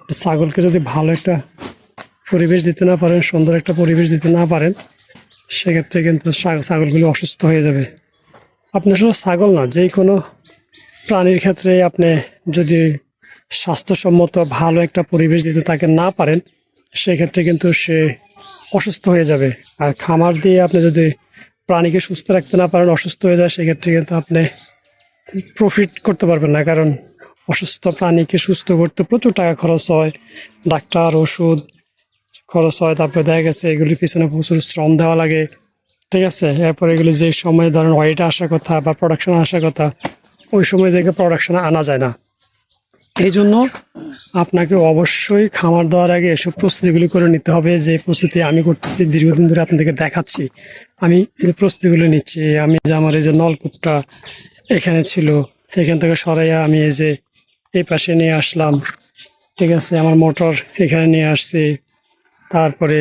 ছাগলকে যদি ভালো একটা পরিবেশ দিতে না পারেন, সুন্দর একটা পরিবেশ দিতে না পারেন, সেক্ষেত্রে কিন্তু ছাগলগুলো অসুস্থ হয়ে যাবে। আপনি শুধু ছাগল না, যে কোনো প্রাণীর ক্ষেত্রে আপনি যদি স্বাস্থ্যসম্মত ভালো একটা পরিবেশ দিতে তাকে না পারেন, সেক্ষেত্রে কিন্তু সে অসুস্থ হয়ে যাবে। আর খামার দিয়ে আপনি যদি প্রাণীকে সুস্থ রাখতে না পারেন, অসুস্থ হয়ে যায়, সেক্ষেত্রে কিন্তু আপনি প্রফিট করতে পারবেন না। কারণ অসুস্থ প্রাণীকে সুস্থ করতে প্রচুর টাকা খরচ হয়, ডাক্তার, ওষুধ খরচ হয়, তারপরে দেখা গেছে এগুলির পিছনে প্রচুর শ্রম দেওয়া লাগে। ঠিক আছে, এরপরে এগুলি যে সময় ধরেন ওয়েটে আসার কথা বা প্রোডাকশন আসার কথা, ওই সময় থেকে প্রোডাকশনে আনা যায় না। এই জন্য আপনাকে অবশ্যই খামার দেওয়ার আগে এসব প্রস্তুতিগুলি করে নিতে হবে। যে প্রস্তুতি আমি করতেছি, দীর্ঘদিন ধরে আপনাদেরকে দেখাচ্ছি, আমি এই প্রস্তুতিগুলো নিচ্ছি। আমি যে আমার এই যে নলকূপটা এখানে ছিল, এখান থেকে সরাইয়া আমি এই যে এই পাশে নিয়ে আসলাম। ঠিক আছে, আমার মোটর এখানে নিয়ে আসছি। তারপরে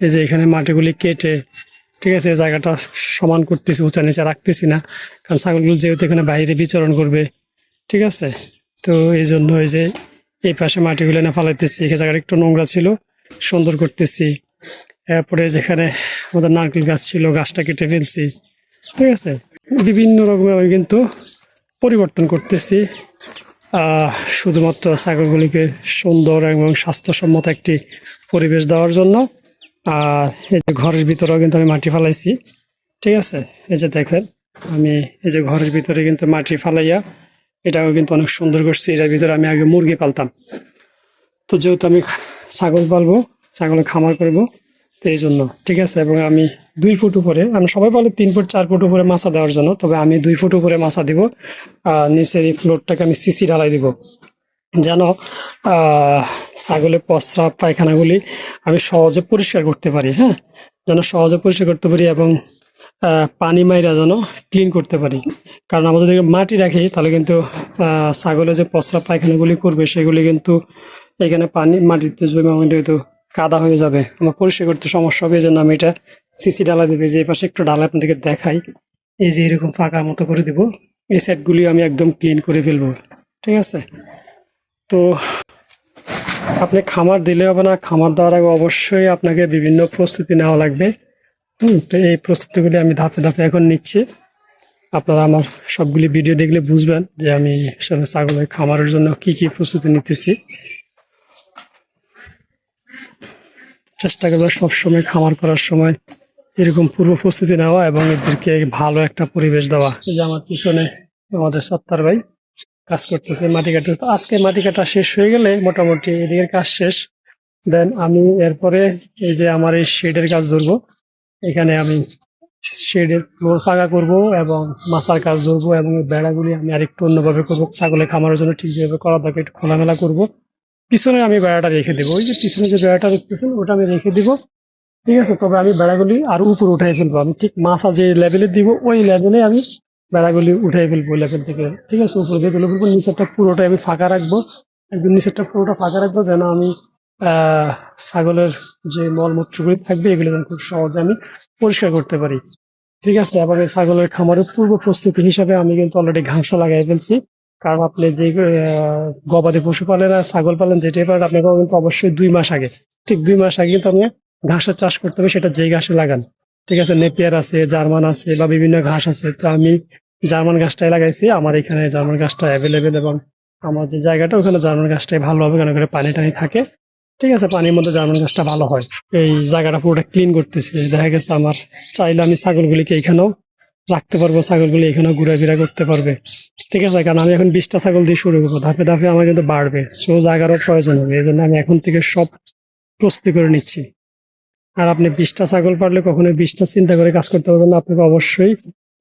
এই যে এখানে মাটিগুলি কেটে, ঠিক আছে, এই জায়গাটা সমান করতেছি, উঁচা নিচা রাখতেছি না, কারণ ছাগলগুলো যেহেতু এখানে বাইরে বিচরণ করবে। ঠিক আছে, তো এই জন্য এই যে এই পাশে মাটিগুলো না ফালাইতেছি, এই জায়গাটা একটু নোংরা ছিল, সুন্দর করতেছি। এরপরে যেখানে আমাদের নারকেল গাছ ছিল, গাছটা কেটে ফেলছি। ঠিক আছে, বিভিন্ন রকমের আমি কিন্তু পরিবর্তন করতেছি শুধুমাত্র ছাগলগুলিকে সুন্দর এবং স্বাস্থ্যসম্মত একটি পরিবেশ দেওয়ার জন্য। আর এই যে ঘরের ভিতরেও কিন্তু আমি মাটি ফালাইছি। ঠিক আছে, এই যে দেখেন আমি এই যে ঘরের ভিতরে কিন্তু মাটি ফালাইয়া এটাও কিন্তু অনেক সুন্দর করছি। এটার ভিতরে আমি আগে মুরগি পালতাম, তো যেহেতু আমি ছাগল পালবো, ছাগলের খামার করবো, তো এই জন্য। ঠিক আছে, এবং আমি 2 ফুট উপরে, আমরা সবাই বলে 3 ফুট 4 ফুট উপরে মাছা দেওয়ার জন্য, তবে আমি 2 ফুট উপরে মাছা দিব। নিচের এই ফ্লোরটাকে আমি সিসি ঢালাই দিব, যেন ছাগলের প্রস্রাব পায়খানাগুলি আমি সহজে পরিষ্কার করতে পারি। হ্যাঁ, যেন সহজে পরিষ্কার করতে পারি এবং পানি মাইরা যেন ক্লিন করতে পারি। কারণ আমরা যদি মাটি রাখি, তাহলে কিন্তু ছাগলের যে প্রস্রাব পায়খানাগুলি করবে, সেগুলি কিন্তু এখানে পানি মাটিতে জমে কিন্তু কাদা হয়ে যাবে, আমার পরিষ্কার করতে সমস্যা হবে। এই জন্য আমি এটা সিসি ঢালা দেবে, যে এই পাশে একটু ঢালা আপনাদেরকে দেখাই। এই যে এরকম ফাঁকা মতো করে দিব, এই সাইডগুলি আমি একদম ক্লিন করে ফেলবো। ঠিক আছে, তো আপনি খামার দিলে হবে না, খামার দেওয়ার আগে অবশ্যই আপনাকে বিভিন্ন প্রস্তুতি নেওয়া লাগবে। তো এই প্রস্তুতিগুলি আমি ধাপে ধাপে এখন নিচ্ছি। আপনারা আমার সবগুলি ভিডিও দেখলে বুঝবেন যে আমি আসলে ছাগলের খামারের জন্য কি কি প্রস্তুতি নিতেছি। চেষ্টা করবো সবসময় খামার করার সময় এরকম পূর্ব প্রস্তুতি নেওয়া এবং এদেরকে ভালো একটা পরিবেশ দেওয়া। এই যে আমার পিছনে আমাদের সত্তার ভাই কাজ করতেছে, মাটি কাটা। আজকে মাটি কাটা শেষ হয়ে গেলে মোটামুটি এদিকের কাজ শেষ। দেন আমি এরপরে এই যে আমার এই শেডের কাজ ধরবো। এখানে আমি শেডের ফ্লোর ফাঁকা করব এবং মাছার কাজ ধরবো, এবং এই বেড়াগুলি আমি আরেকটু অন্যভাবে করবো। ছাগলের খামারের জন্য ঠিক যেভাবে করা দরকার একটু খোলামেলা করবো। পিছনে আমি বেড়াটা রেখে দেবো, ওই যে পিছনে যে বেড়াটা দেখতেছেন ওটা আমি রেখে দিব। ঠিক আছে, তবে আমি বেড়াগুলি আরো উপরে উঠাই ফেলবো। আমি ঠিক মাছা যে লেভেলে দিব, ওই লেভেলে আমি বেড়াগুলি উঠাই ফেলবো ওই লেভেল থেকে। ঠিক আছে, উপরে দিয়ে তুলে ফেলবো, নিচেরটা পুরোটাই আমি ফাঁকা রাখবো। একদম নিচেরটা পুরোটা ফাঁকা রাখবো, যেন আমি ছাগলের যে মলমূত্রগুলি থাকবে এগুলো যেন খুব সহজে আমি পরিষ্কার করতে পারি। ঠিক আছে, আবার এই ছাগলের খামারের পূর্ব প্রস্তুতি হিসাবে আমি কিন্তু অলরেডি ঘাসও লাগাই ফেলছি। কারণ আপনি যে গবাদি পশু পালেন আর ছাগল পালেন, যেটাই পারেন, আপনাকে কিন্তু অবশ্যই 2 মাস আগে, ঠিক 2 মাস আগে কিন্তু আপনি ঘাসের চাষ করতে হবে, সেটা যেই ঘাসে লাগান। ঠিক আছে, নেপিয়ার আছে, জার্মান আছে, বা বিভিন্ন ঘাস আছে। তো আমি জার্মান ঘাসটাই লাগাইছি, আমার এখানে জার্মান ঘাসটা অ্যাভেলেবেল, এবং আমার যে জায়গাটা ওখানে জার্মান ঘাসটাই ভালো হবে, কারণ ওখানে পানি টানি থাকে। ঠিক আছে, পানির মধ্যে জার্মান ঘাসটা ভালো হয়। এই জায়গাটা পুরোটা ক্লিন করতেছি। দেখা গেছে আমার চাইলে আমি ছাগলগুলিকে এখানেও রাখতে পারবো, ছাগলগুলি এখানেও ঘোরাফেরা করতে পারবে। ঠিক আছে, কারণ আমি এখন 20টা ছাগল দিয়ে শুরু করবো, ধাপে ধাপে আমার কিন্তু বাড়বে, সো জায়গারও প্রয়োজন হবে। এই জন্য আমি এখন থেকে সব প্রস্তুতি করে নিচ্ছি। আর আপনি 20টা ছাগল পারলে কখনোই 20টা চিন্তা করে কাজ করতে পারবেন না। আপনাকে অবশ্যই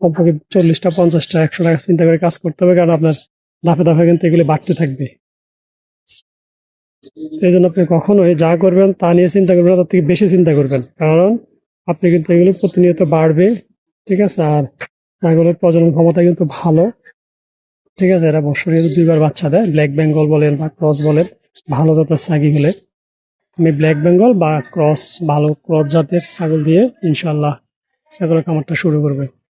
কমপক্ষে 40টা 50টা 100 টাকা চিন্তা করে কাজ করতে হবে, কারণ আপনার ধাপে ধাপে কিন্তু এগুলি বাড়তে থাকবে। এই জন্য আপনি কখনোই যা করবেন তা নিয়ে চিন্তা করবেন না, তার থেকে বেশি চিন্তা করবেন, কারণ আপনি কিন্তু এগুলো প্রতিনিয়ত বাড়বে। ঠিক আছে, আর ছাগলের প্রজনন ক্ষমতা কিন্তু ভালো। ঠিক আছে, এরা বছরে 2বার বাচ্চা দেয়। ব্ল্যাক বেঙ্গল বলেন বা ক্রস বলেন, ভালো জাতের ছাগি হলে আমি ব্ল্যাক বেঙ্গল বা ক্রস, ভালো ক্রস জাতের ছাগল দিয়ে ইনশাল্লাহ ছাগলের খামারটা শুরু করবে।